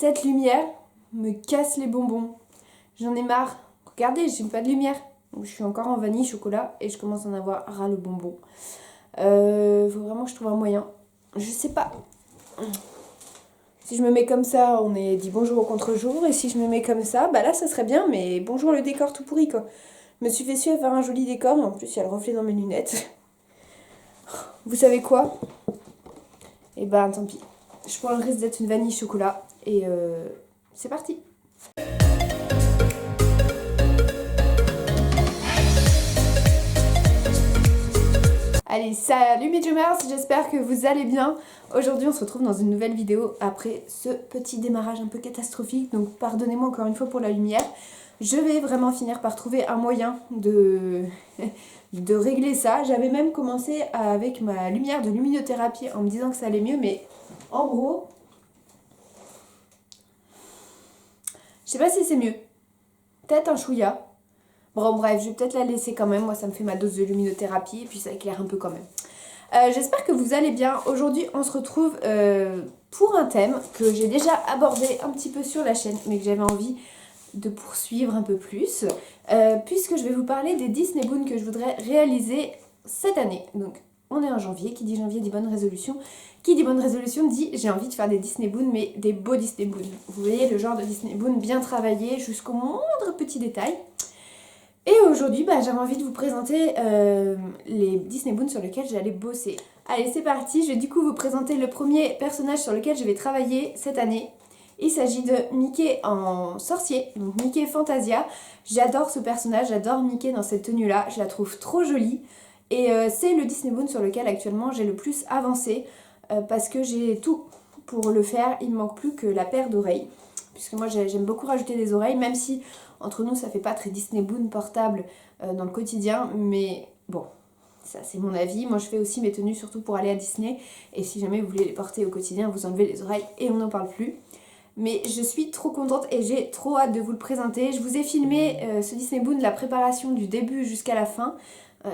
Cette lumière me casse les bonbons. J'en ai marre. Regardez, j'ai pas de lumière. Je suis encore en vanille chocolat et je commence à en avoir ras le bonbon. Faut vraiment que je trouve un moyen. Je sais pas. Si je me mets comme ça, on est dit bonjour au contre-jour. Et si je me mets comme ça, bah là ça serait bien, mais bonjour le décor tout pourri quoi. Je me suis fait suivre vers un joli décor et en plus il y a le reflet dans mes lunettes. Vous savez quoi? Et ben tant pis. Je prends le risque d'être une vanille chocolat et c'est parti. Allez, salut mes Dreamers, j'espère que vous allez bien. Aujourd'hui on se retrouve dans une nouvelle vidéo après ce petit démarrage un peu catastrophique. Donc pardonnez-moi encore une fois pour la lumière. Je vais vraiment finir par trouver un moyen de régler ça. J'avais même commencé avec ma lumière de luminothérapie en me disant que ça allait mieux. Mais en gros, je sais pas si c'est mieux. Peut-être un chouïa. Bon bref, je vais peut-être la laisser quand même. Moi ça me fait ma dose de luminothérapie et puis ça éclaire un peu quand même. J'espère que vous allez bien. Aujourd'hui on se retrouve pour un thème que j'ai déjà abordé un petit peu sur la chaîne mais que j'avais envie de poursuivre un peu plus puisque je vais vous parler des Disney Boons que je voudrais réaliser cette année. Donc on est en janvier, qui dit janvier dit bonne résolution. Qui dit bonne résolution dit j'ai envie de faire des Disney Boons mais des beaux Disney Boons. Vous voyez le genre de Disney Boons bien travaillé jusqu'au moindre petit détail. Et aujourd'hui, j'avais envie de vous présenter les Disney Boons sur lesquels j'allais bosser. Allez, c'est parti, je vais du coup vous présenter le premier personnage sur lequel je vais travailler cette année. Il s'agit de Mickey en sorcier, donc Mickey Fantasia. J'adore ce personnage, j'adore Mickey dans cette tenue-là, je la trouve trop jolie. Et c'est le Disney Boon sur lequel actuellement j'ai le plus avancé parce que j'ai tout pour le faire, il ne manque plus que la paire d'oreilles. Puisque moi j'aime beaucoup rajouter des oreilles, même si entre nous ça fait pas très Disney Boon portable dans le quotidien, mais bon, ça c'est mon avis. Moi je fais aussi mes tenues surtout pour aller à Disney, et si jamais vous voulez les porter au quotidien, vous enlevez les oreilles et on n'en parle plus. Mais je suis trop contente et j'ai trop hâte de vous le présenter. Je vous ai filmé ce Disney Boon de la préparation du début jusqu'à la fin,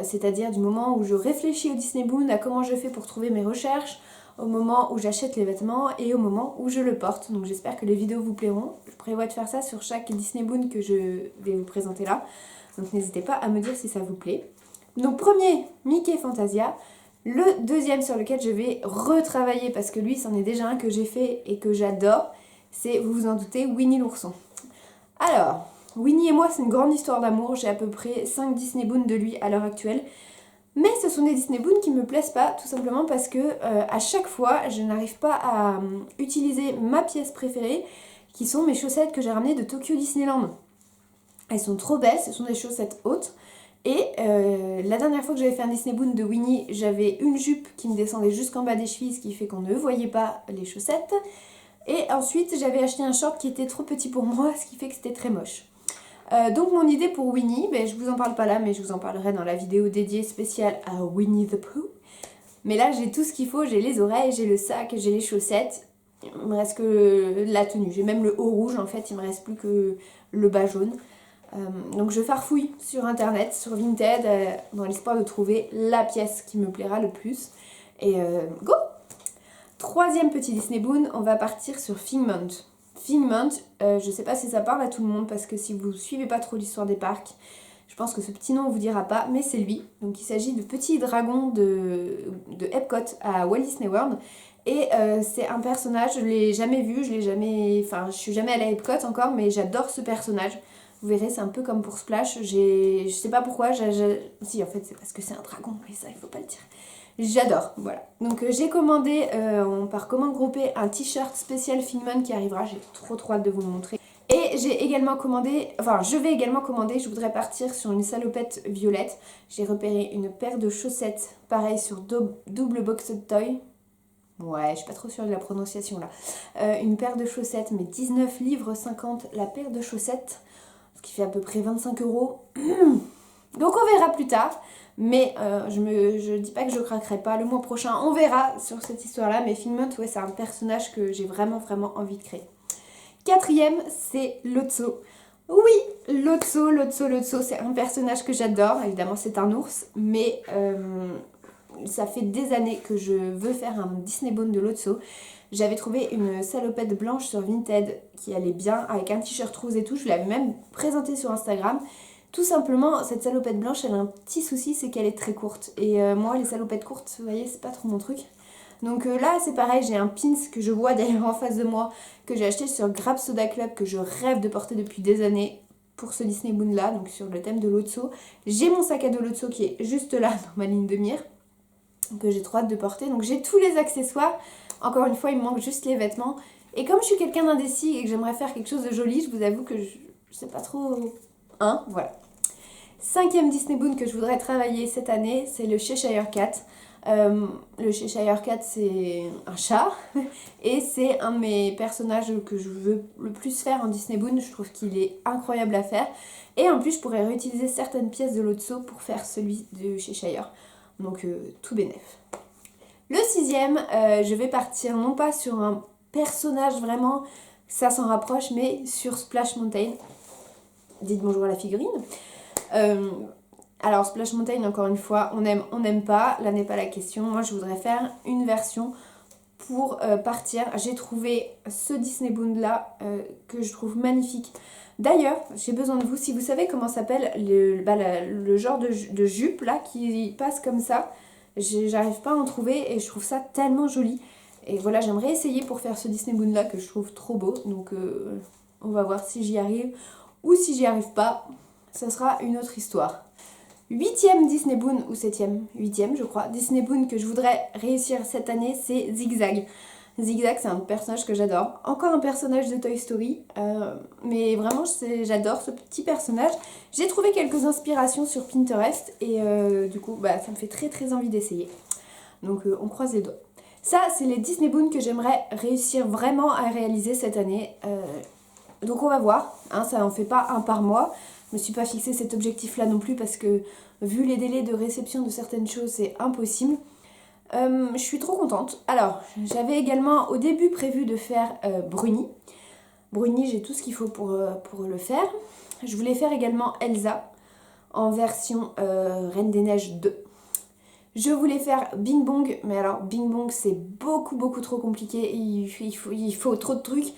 c'est-à-dire du moment où je réfléchis au Disney Boon, à comment je fais pour trouver mes recherches, au moment où j'achète les vêtements et au moment où je le porte. Donc j'espère que les vidéos vous plairont. Je prévois de faire ça sur chaque Disney Boon que je vais vous présenter là. Donc n'hésitez pas à me dire si ça vous plaît. Donc premier, Mickey Fantasia. Le deuxième sur lequel je vais retravailler, parce que lui c'en est déjà un que j'ai fait et que j'adore, c'est, vous vous en doutez, Winnie l'ourson. Alors, Winnie et moi c'est une grande histoire d'amour. J'ai à peu près 5 Disney Boons de lui à l'heure actuelle. Mais ce sont des Disney Boons qui me plaisent pas, tout simplement parce que à chaque fois, je n'arrive pas à utiliser ma pièce préférée, qui sont mes chaussettes que j'ai ramenées de Tokyo Disneyland. Elles sont trop belles, ce sont des chaussettes hautes. Et la dernière fois que j'avais fait un Disney Boon de Winnie, j'avais une jupe qui me descendait jusqu'en bas des chevilles, ce qui fait qu'on ne voyait pas les chaussettes. Et ensuite, j'avais acheté un short qui était trop petit pour moi, ce qui fait que c'était très moche. Donc mon idée pour Winnie, je vous en parle pas là, mais je vous en parlerai dans la vidéo dédiée spéciale à Winnie the Pooh. Mais là j'ai tout ce qu'il faut, j'ai les oreilles, j'ai le sac, j'ai les chaussettes. Il me reste que la tenue, j'ai même le haut rouge en fait, il me reste plus que le bas jaune. Donc je farfouille sur internet, sur Vinted, dans l'espoir de trouver la pièce qui me plaira le plus. Et go! Troisième petit Disney Boon, on va partir sur Figment. Figment, je sais pas si ça parle à tout le monde parce que si vous suivez pas trop l'histoire des parcs, je pense que ce petit nom vous dira pas, mais c'est lui. Donc il s'agit de Petit Dragon de Epcot à Walt Disney World. Et c'est un personnage, je l'ai jamais vu, je suis jamais allée à Epcot encore, mais j'adore ce personnage. Vous verrez, c'est un peu comme pour Splash, je sais pas pourquoi, si en fait c'est parce que c'est un dragon, mais ça il faut pas le dire. J'adore, voilà. Donc j'ai commandé par commande groupée un t-shirt spécial Figment qui arrivera, j'ai trop hâte de vous le montrer. Et j'ai également commandé, je vais également commander, je voudrais partir sur une salopette violette. J'ai repéré une paire de chaussettes, pareil sur double boxed toy. Ouais, je suis pas trop sûre de la prononciation là. Une paire de chaussettes, mais 19 livres 50 la paire de chaussettes, ce qui fait à peu près 25 €. Donc on verra plus tard. Mais je dis pas que je craquerai pas. Le mois prochain, on verra sur cette histoire-là. Mais Figment, ouais, c'est un personnage que j'ai vraiment envie de créer. Quatrième, c'est Lotso. Oui, Lotso, c'est un personnage que j'adore. Évidemment, c'est un ours. Mais ça fait des années que je veux faire un Disney Boon de Lotso. J'avais trouvé une salopette blanche sur Vinted qui allait bien avec un t-shirt rose et tout. Je l'avais même présentée sur Instagram. Tout simplement, cette salopette blanche, elle a un petit souci, c'est qu'elle est très courte. Et moi, les salopettes courtes, vous voyez, c'est pas trop mon truc. Donc là, c'est pareil, j'ai un pins que je vois d'ailleurs en face de moi, que j'ai acheté sur Grab Soda Club, que je rêve de porter depuis des années pour ce Disney Boon là, donc sur le thème de Lotso. J'ai mon sac à dos Lotso qui est juste là, dans ma ligne de mire, que j'ai trop hâte de porter. Donc j'ai tous les accessoires. Encore une fois, il me manque juste les vêtements. Et comme je suis quelqu'un d'indécis et que j'aimerais faire quelque chose de joli, je vous avoue que je sais pas trop... Hein, voilà. 5e Disney Boon que je voudrais travailler cette année, c'est le Cheshire Cat. Le Cheshire Cat, c'est un chat et c'est un de mes personnages que je veux le plus faire en Disney Boon. Je trouve qu'il est incroyable à faire. Et en plus, je pourrais réutiliser certaines pièces de Lotso pour faire celui de Cheshire. Donc, tout bénef. Le 6e, je vais partir non pas sur un personnage vraiment, ça s'en rapproche, mais sur Splash Mountain. Dites bonjour à la figurine. Alors Splash Mountain, encore une fois, on n'aime pas, là n'est pas la question. Moi je voudrais faire une version pour partir. J'ai trouvé ce Disney Boon là que je trouve magnifique. D'ailleurs, j'ai besoin de vous, si vous savez comment s'appelle le genre de jupe là qui passe comme ça, j'arrive pas à en trouver et je trouve ça tellement joli. Et voilà, j'aimerais essayer pour faire ce Disney Boon là que je trouve trop beau. Donc on va voir si j'y arrive ou si j'y arrive pas, ça sera une autre histoire. 8e Disney Boon, ou 7e, 8e je crois, Disney Boon que je voudrais réussir cette année, c'est Zigzag. Zigzag, c'est un personnage que j'adore. Encore un personnage de Toy Story, mais vraiment j'adore ce petit personnage. J'ai trouvé quelques inspirations sur Pinterest et du coup ça me fait très très envie d'essayer. Donc on croise les doigts. Ça, c'est les Disney Boon que j'aimerais réussir vraiment à réaliser cette année. Donc on va voir, hein, ça en fait pas un par mois. Je me suis pas fixé cet objectif là non plus parce que vu les délais de réception de certaines choses c'est impossible. Je suis trop contente. Alors j'avais également au début prévu de faire Bruni. Bruni, j'ai tout ce qu'il faut pour le faire. Je voulais faire également Elsa en version Reine des Neiges 2. Je voulais faire Bing Bong, mais alors Bing Bong c'est beaucoup trop compliqué, il faut trop de trucs.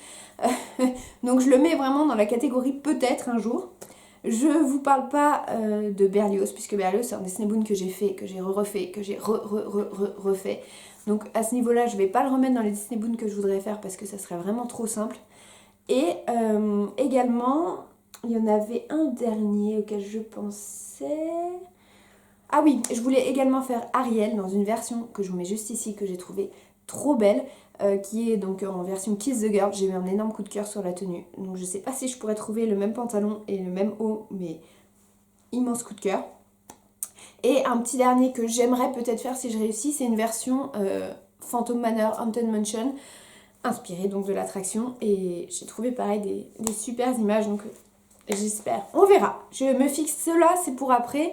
Donc je le mets vraiment dans la catégorie peut-être un jour. Je vous parle pas de Berlioz, puisque Berlioz c'est un Disney Boon que j'ai fait, que j'ai refait, que j'ai refait. Donc à ce niveau-là, je vais pas le remettre dans les Disney Boon que je voudrais faire parce que ça serait vraiment trop simple. Et également, il y en avait un dernier auquel je pensais... Ah oui, je voulais également faire Ariel dans une version que je vous mets juste ici, que j'ai trouvée trop belle, qui est donc en version Kiss the Girl. J'ai eu un énorme coup de cœur sur la tenue. Donc je sais pas si je pourrais trouver le même pantalon et le même haut, mais immense coup de cœur. Et un petit dernier que j'aimerais peut-être faire si je réussis, c'est une version Phantom Manor Haunted Mansion, inspirée donc de l'attraction. Et j'ai trouvé pareil des super images, donc j'espère. On verra. Je me fixe cela, c'est pour après.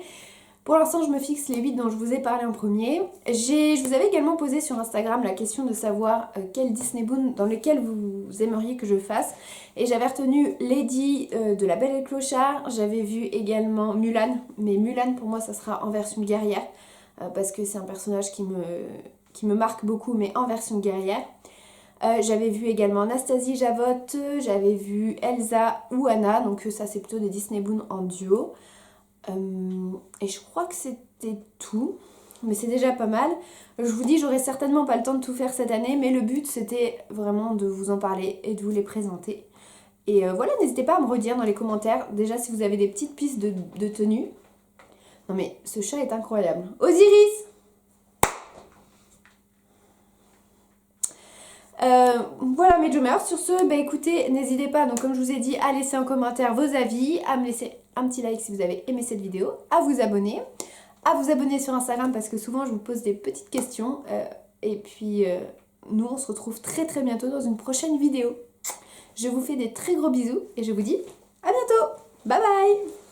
Pour l'instant, je me fixe les 8 dont je vous ai parlé en premier. Je vous avais également posé sur Instagram la question de savoir quel Disney Boon dans lequel vous aimeriez que je fasse. Et j'avais retenu Lady de La Belle et le Clochard. J'avais vu également Mulan. Mais Mulan, pour moi, ça sera en version guerrière. Parce que c'est un personnage qui me marque beaucoup, mais en version guerrière. J'avais vu également Anastasie Javotte. J'avais vu Elsa ou Anna. Donc ça, c'est plutôt des Disney Boon en duo. Et je crois que c'était tout, mais c'est déjà pas mal. Je vous dis, j'aurai certainement pas le temps de tout faire cette année, mais le but c'était vraiment de vous en parler et de vous les présenter. Et voilà, n'hésitez pas à me redire dans les commentaires, déjà si vous avez des petites pistes de tenue. Non mais ce chat est incroyable. Osiris! Voilà mes Joomers, sur ce, écoutez, n'hésitez pas, donc comme je vous ai dit, à laisser en commentaire vos avis, à me laisser un petit like si vous avez aimé cette vidéo, à vous abonner sur Instagram parce que souvent je vous pose des petites questions, et puis nous on se retrouve très bientôt dans une prochaine vidéo. Je vous fais des très gros bisous et je vous dis à bientôt, bye bye.